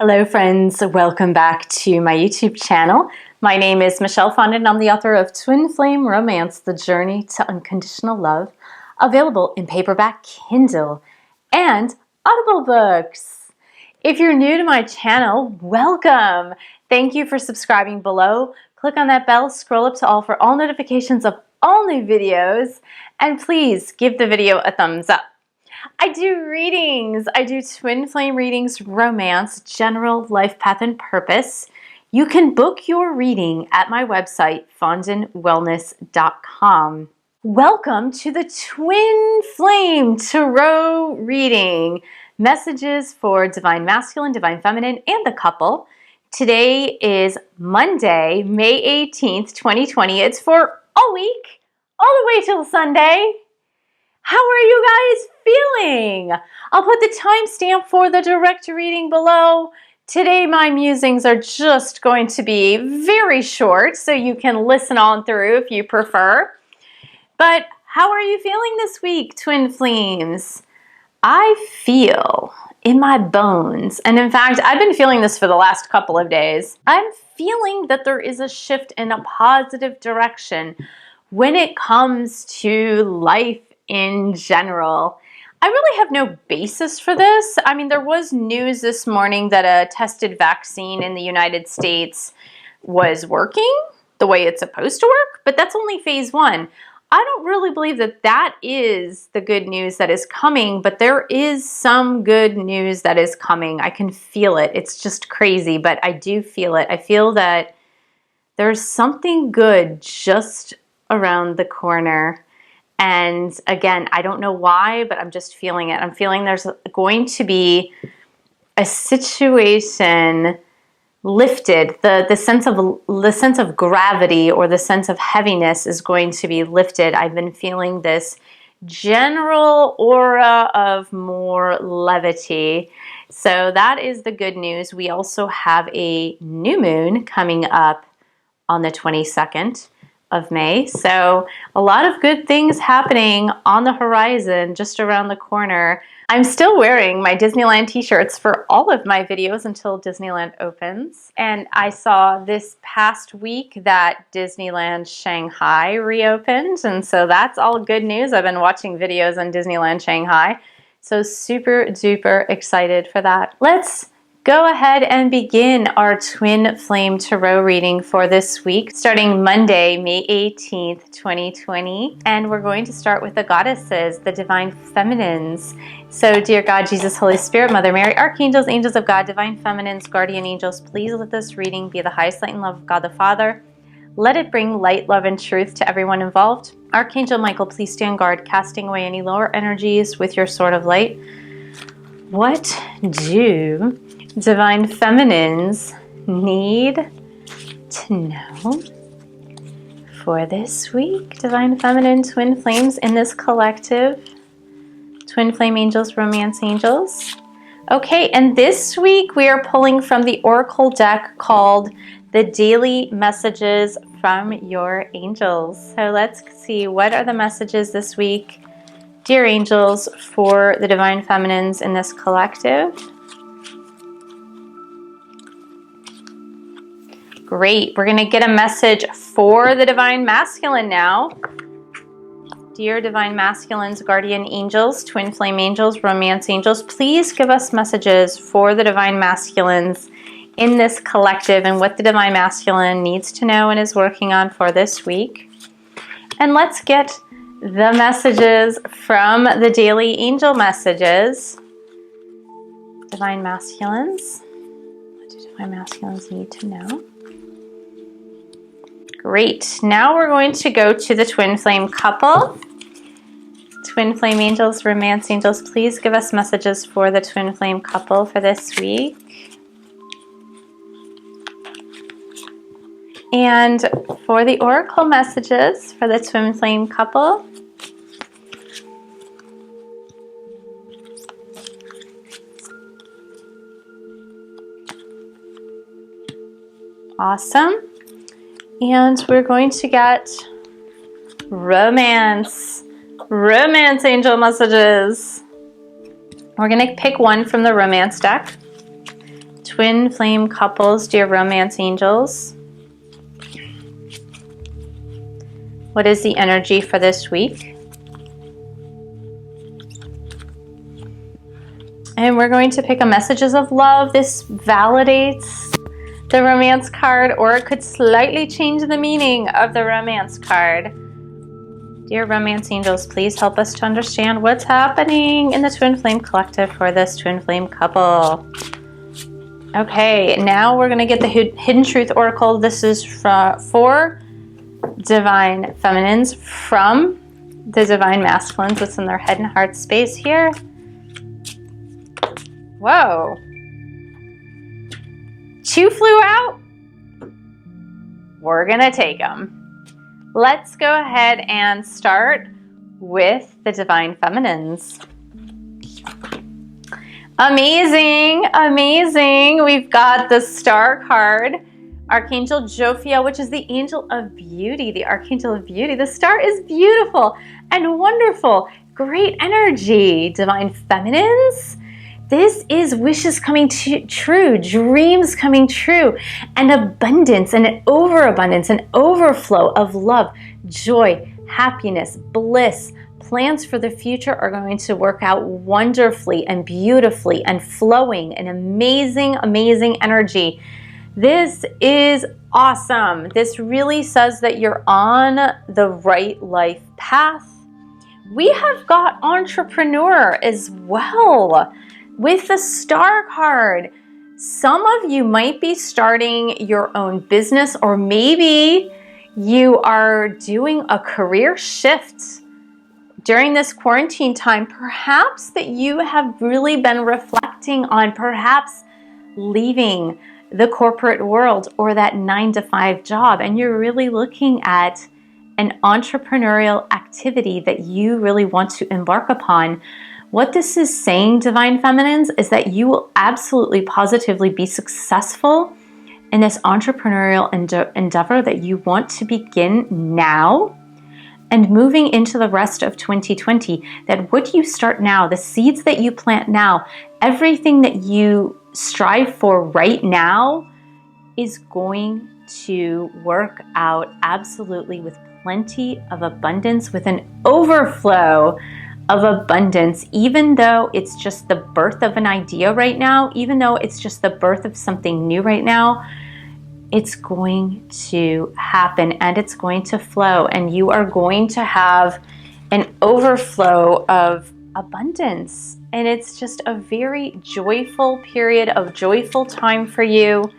Hello friends, welcome back to my YouTube channel. My name is Michelle Fondin and I'm the author of Twin Flame Romance, The Journey to Unconditional Love, available in paperback, Kindle, and Audible books. If you're new to my channel, welcome. Thank you for subscribing below. Click on that bell, scroll up to all for all notifications of all new videos, and please give the video a thumbs up. I do readings. I do twin flame readings, romance, general life path and purpose. You can book your reading at my website, fondinwellness.com. Welcome to the Twin Flame Tarot reading. Messages for Divine Masculine, Divine Feminine, and the couple. Today is Monday, May 18th, 2020. It's for a week, all the way till Sunday. How are you guys feeling? I'll put the timestamp for the direct reading below. Today my musings are just going to be very short, so you can listen on through if you prefer. But how are you feeling this week, Twin Flames? I feel in my bones, and in fact, I've been feeling this for the last couple of days. I'm feeling that there is a shift in a positive direction when it comes to life in general. I really have no basis for this. I mean, there was news this morning that a tested vaccine in the United States was working the way it's supposed to work, but that's only phase 1. I don't really believe that that is the good news that is coming, but there is some good news that is coming. I can feel it. It's just crazy, but I do feel it. I feel that there's something good just around the corner. And again, I don't know why, but I'm just feeling it. I'm feeling there's going to be a situation lifted. The sense of gravity or the sense of heaviness is going to be lifted. I've been feeling this general aura of more levity. So that is the good news. We also have a new moon coming up on the 22nd of May. So a lot of good things happening on the horizon just around the corner. I'm still wearing my Disneyland t-shirts for all of my videos until Disneyland opens. And I saw this past week that Disneyland Shanghai reopened. And so that's all good news. I've been watching videos on Disneyland Shanghai. So super duper excited for that. Let's go ahead and begin our Twin Flame Tarot reading for this week, starting Monday, May 18th, 2020. And we're going to start with the goddesses, the divine feminines. So, dear God, Jesus, Holy Spirit, Mother Mary, archangels, angels of God, divine feminines, guardian angels, please let this reading be the highest light and love of God the Father. Let it bring light, love, and truth to everyone involved. Archangel Michael, please stand guard, casting away any lower energies with your sword of light. What do divine feminines need to know for this week? Divine feminine twin flames in this collective. Twin flame angels, romance angels. Okay, and this week we are pulling from the oracle deck called the Daily Messages from Your Angels. So let's see, what are the messages this week, dear angels, for the divine feminines in this collective? Great. We're going to get a message for the divine masculine now. Dear divine masculines, guardian angels, twin flame angels, romance angels, please give us messages for the divine masculines in this collective and what the divine masculine needs to know and is working on for this week. And let's get the messages from the daily angel messages. Divine masculines. What do divine masculines need to know? Great. Now we're going to go to the twin flame couple. Twin flame angels, romance angels, please give us messages for the twin flame couple for this week. And for the oracle messages for the twin flame couple. Awesome. And we're going to get romance angel messages. We're going to pick one from the romance deck. twin flame couples, dear romance angels, what is the energy for this week? And we're going to pick a messages of love. This validates the romance card, or it could slightly change the meaning of the romance card. Dear romance angels, please help us to understand what's happening in the Twin Flame Collective for this Twin Flame couple. Okay, now we're going to get the Hidden Truth Oracle. This is for Divine Feminines from the Divine Masculines. What's in their head and heart space here? Whoa. 2 flew out. We're going to take them. Let's go ahead and start with the Divine Feminines. Amazing, amazing. We've got the Star card, Archangel Jophiel, which is the Angel of Beauty, the Archangel of Beauty. The star is beautiful and wonderful. Great energy, Divine Feminines. This is wishes coming true, dreams coming true, and abundance, and an overabundance, an overflow of love, joy, happiness, bliss. Plans for the future are going to work out wonderfully and beautifully and flowing, an amazing, amazing energy. This is awesome. This really says that you're on the right life path. We have got entrepreneur as well. With the Star card, some of you might be starting your own business, or maybe you are doing a career shift during this quarantine time. Perhaps that you have really been reflecting on perhaps leaving the corporate world or that 9-to-5 job, and you're really looking at an entrepreneurial activity that you really want to embark upon. What this is saying, Divine Feminines, is that you will absolutely positively be successful in this entrepreneurial endeavor that you want to begin now and moving into the rest of 2020. That what you start now, the seeds that you plant now, everything that you strive for right now is going to work out absolutely with plenty of abundance, with an overflow of abundance, even though it's just the birth of an idea right now, even though it's just the birth of something new right now, it's going to happen and it's going to flow, and you are going to have an overflow of abundance. And it's just a very joyful period of joyful time for you.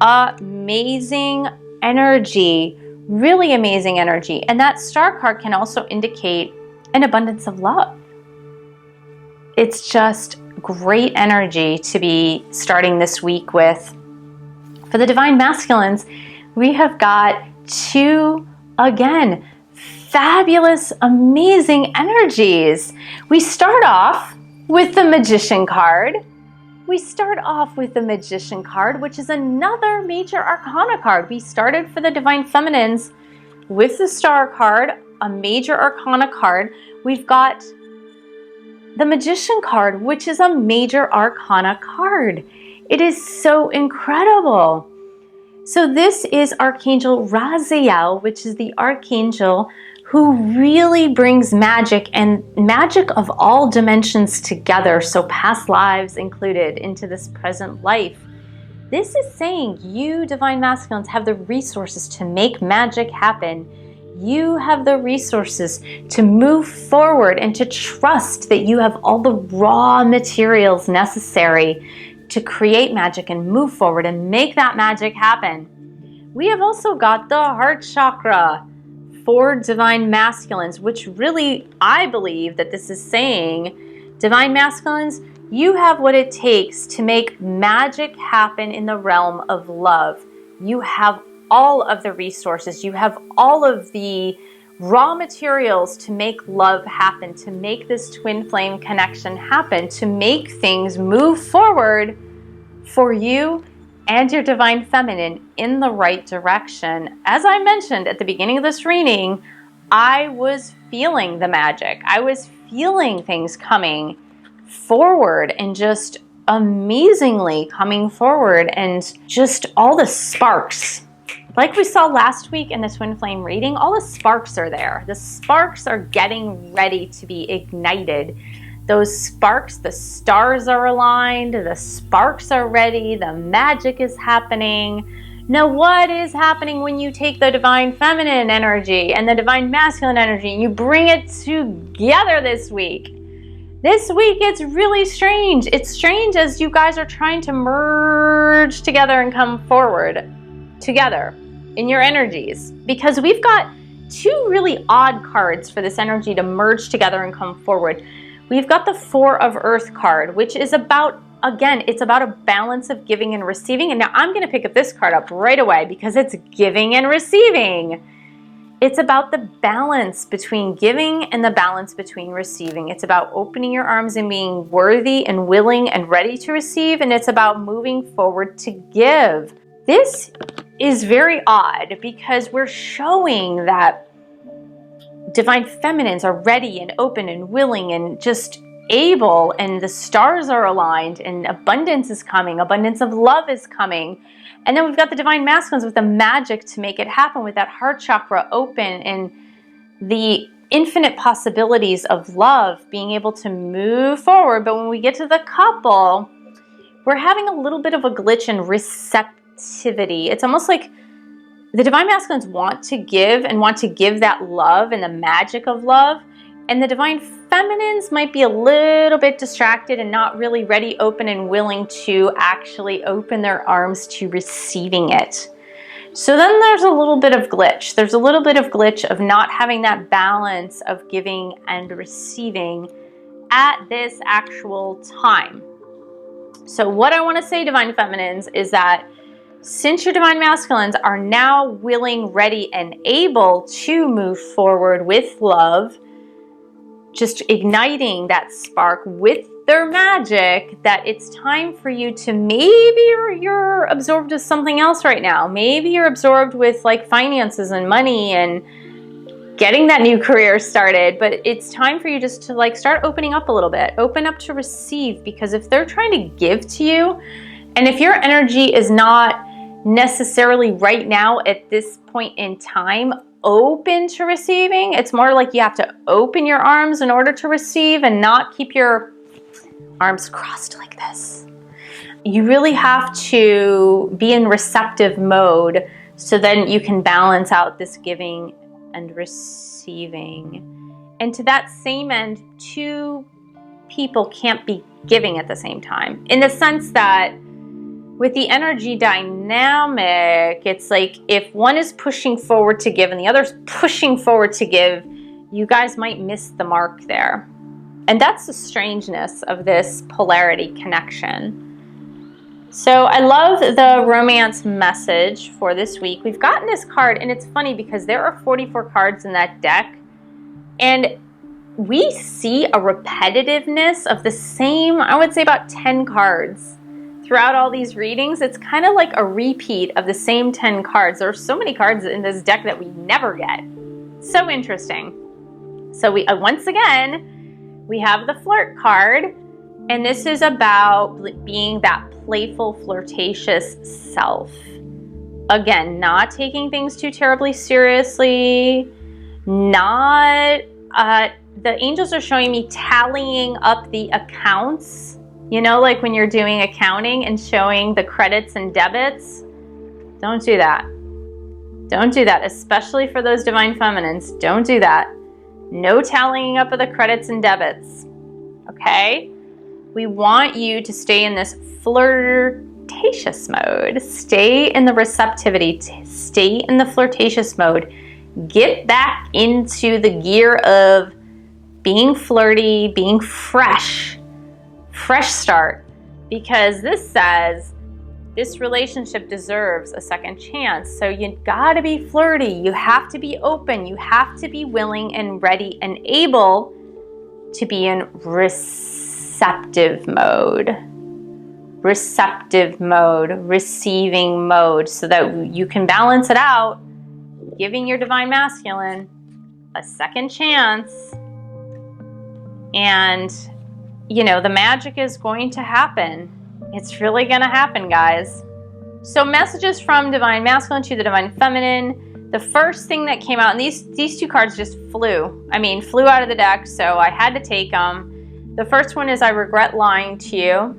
Amazing energy, really amazing energy. And that Star card can also indicate an abundance of love. It's just great energy to be starting this week with. For the Divine Masculines, we have got 2, again, fabulous, amazing energies. We start off with the Magician card. We start off with the Magician card, which is another major arcana card. We started for the Divine Feminines with the Star card, a major arcana card. We've got the Magician card, which is a major arcana card. It is so incredible. So this is Archangel Raziel, which is the archangel who really brings magic, and magic of all dimensions together, so past lives included, into this present life. This is saying you, Divine Masculines, have the resources to make magic happen. You have the resources to move forward and to trust that you have all the raw materials necessary to create magic and move forward and make that magic happen. We have also got the heart chakra for Divine Masculines, which really, I believe that this is saying, Divine Masculines, you have what it takes to make magic happen in the realm of love. You have all of the resources. You have all of the raw materials to make love happen, to make this twin flame connection happen, to make things move forward for you and your Divine Feminine in the right direction. As I mentioned at the beginning of this reading, I was feeling the magic. I was feeling things coming forward and just amazingly coming forward, and just all the sparks. Like we saw last week in the twin flame reading, all the sparks are there. The sparks are getting ready to be ignited. Those sparks, the stars are aligned, the sparks are ready, the magic is happening. Now, what is happening when you take the divine feminine energy and the divine masculine energy and you bring it together this week? This week, it's really strange. It's strange as you guys are trying to merge together and come forward together in your energies, because we've got two really odd cards for this energy to merge together and come forward. We've got the Four of Earth card, which is about, again, it's about a balance of giving and receiving. And now I'm going to pick up this card up right away because it's giving and receiving. It's about the balance between giving and the balance between receiving. It's about opening your arms and being worthy and willing and ready to receive. And it's about moving forward to give. This is very odd because we're showing that divine feminines are ready and open and willing and just able, and the stars are aligned, and abundance is coming, abundance of love is coming. And then we've got the divine masculines with the magic to make it happen, with that heart chakra open and the infinite possibilities of love being able to move forward. But when we get to the couple, we're having a little bit of a glitch in receptivity. It's almost like the divine masculines want to give and want to give that love and the magic of love. And the divine feminines might be a little bit distracted and not really ready, open, and willing to actually open their arms to receiving it. So then there's a little bit of glitch. There's a little bit of glitch of not having that balance of giving and receiving at this actual time. So what I want to say, divine feminines, is that since your divine masculines are now willing, ready, and able to move forward with love, just igniting that spark with their magic, that it's time for you to, maybe you're absorbed with something else right now. Maybe you're absorbed with like finances and money and getting that new career started, but it's time for you just to like start opening up a little bit, open up to receive, because if they're trying to give to you, and if your energy is not necessarily right now at this point in time open to receiving, it's more like you have to open your arms in order to receive and not keep your arms crossed like this. You really have to be in receptive mode so then you can balance out this giving and receiving. And to that same end, two people can't be giving at the same time, in the sense that with the energy dynamic, it's like if one is pushing forward to give and the other's pushing forward to give, you guys might miss the mark there. And that's the strangeness of this polarity connection. So I love the romance message for this week. We've gotten this card, and it's funny because there are 44 cards in that deck, and we see a repetitiveness of the same, I would say about 10 cards. Throughout all these readings, it's kind of like a repeat of the same 10 cards. There are so many cards in this deck that we never get. So interesting. So we once again, we have the flirt card, and this is about being that playful, flirtatious self. Again, not taking things too terribly seriously, not, the angels are showing me tallying up the accounts. You know, like when you're doing accounting and showing the credits and debits, don't do that. Don't do that, especially for those divine feminines. Don't do that. No tallying up of the credits and debits, okay? We want you to stay in this flirtatious mode. Stay in the receptivity. Stay in the flirtatious mode. Get back into the gear of being flirty, being fresh. Fresh start, because this says this relationship deserves a second chance. So you gotta be flirty, you have to be open, you have to be willing and ready and able to be in receptive mode, receiving mode, so that you can balance it out, giving your divine masculine a second chance and you know, the magic is going to happen. It's really going to happen, guys. So messages from Divine Masculine to the Divine Feminine. The first thing that came out, and these two cards just flew out of the deck, so I had to take them. The first one is, I regret lying to you.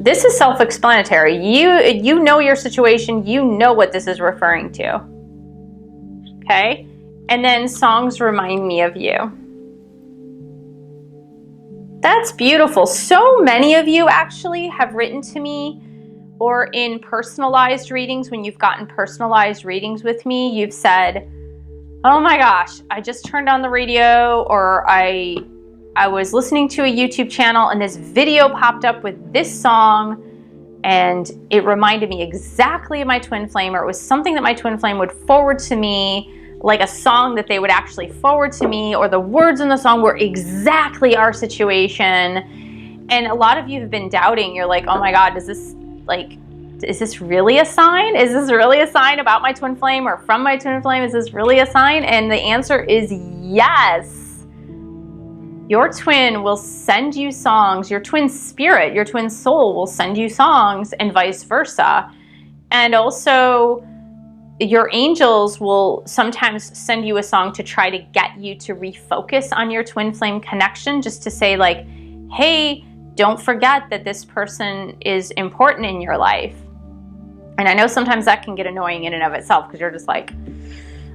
This is self-explanatory. You know your situation. You know what this is referring to. Okay? And then, songs remind me of you. That's beautiful. So many of you actually have written to me, or in personalized readings, when you've gotten personalized readings with me, you've said, oh my gosh, I just turned on the radio, or I was listening to a YouTube channel and this video popped up with this song and it reminded me exactly of my twin flame, or it was something that my twin flame would forward to me, like a song that they would actually forward to me, or the words in the song were exactly our situation. And a lot of you have been doubting. You're like, oh my God, is this really a sign? Is this really a sign about my twin flame or from my twin flame? Is this really a sign? And the answer is yes. Your twin will send you songs. Your twin spirit, your twin soul will send you songs, and vice versa. And also, your angels will sometimes send you a song to try to get you to refocus on your twin flame connection, just to say like, hey, don't forget that this person is important in your life. And I know sometimes that can get annoying in and of itself, because you're just like,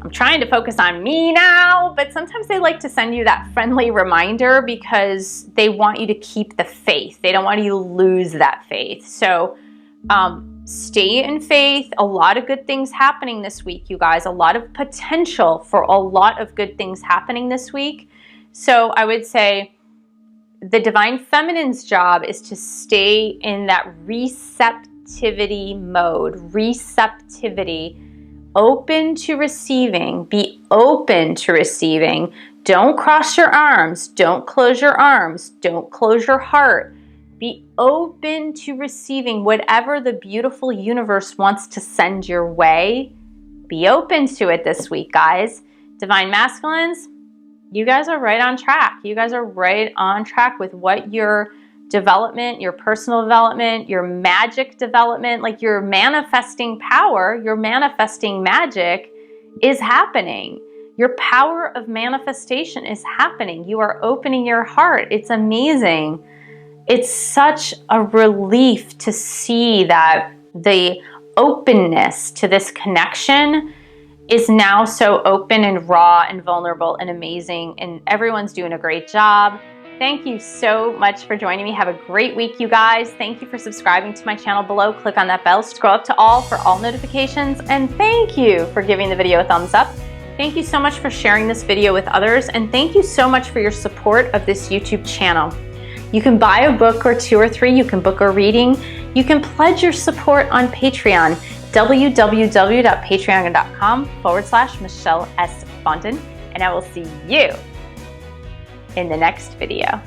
I'm trying to focus on me now. But sometimes they like to send you that friendly reminder because they want you to keep the faith. They don't want you to lose that faith. So stay in faith. A lot of good things happening this week, you guys. A lot of potential for a lot of good things happening this week. So I would say the Divine Feminine's job is to stay in that receptivity mode. Receptivity. Open to receiving. Be open to receiving. Don't cross your arms. Don't close your arms. Don't close your heart. Be open to receiving whatever the beautiful universe wants to send your way. Be open to it this week, guys. Divine Masculines, you guys are right on track. You guys are right on track with what your development, your personal development, your magic development, like your manifesting power, your manifesting magic is happening. Your power of manifestation is happening. You are opening your heart. It's amazing. It's such a relief to see that the openness to this connection is now so open and raw and vulnerable and amazing, and everyone's doing a great job. Thank you so much for joining me. Have a great week, you guys. Thank you for subscribing to my channel below. Click on that bell, scroll up to all for all notifications, and thank you for giving the video a thumbs up. Thank you so much for sharing this video with others, and thank you so much for your support of this YouTube channel. You can buy a book or 2 or 3, you can book a reading, you can pledge your support on Patreon, www.patreon.com/Michelle S. Fondin, and I will see you in the next video.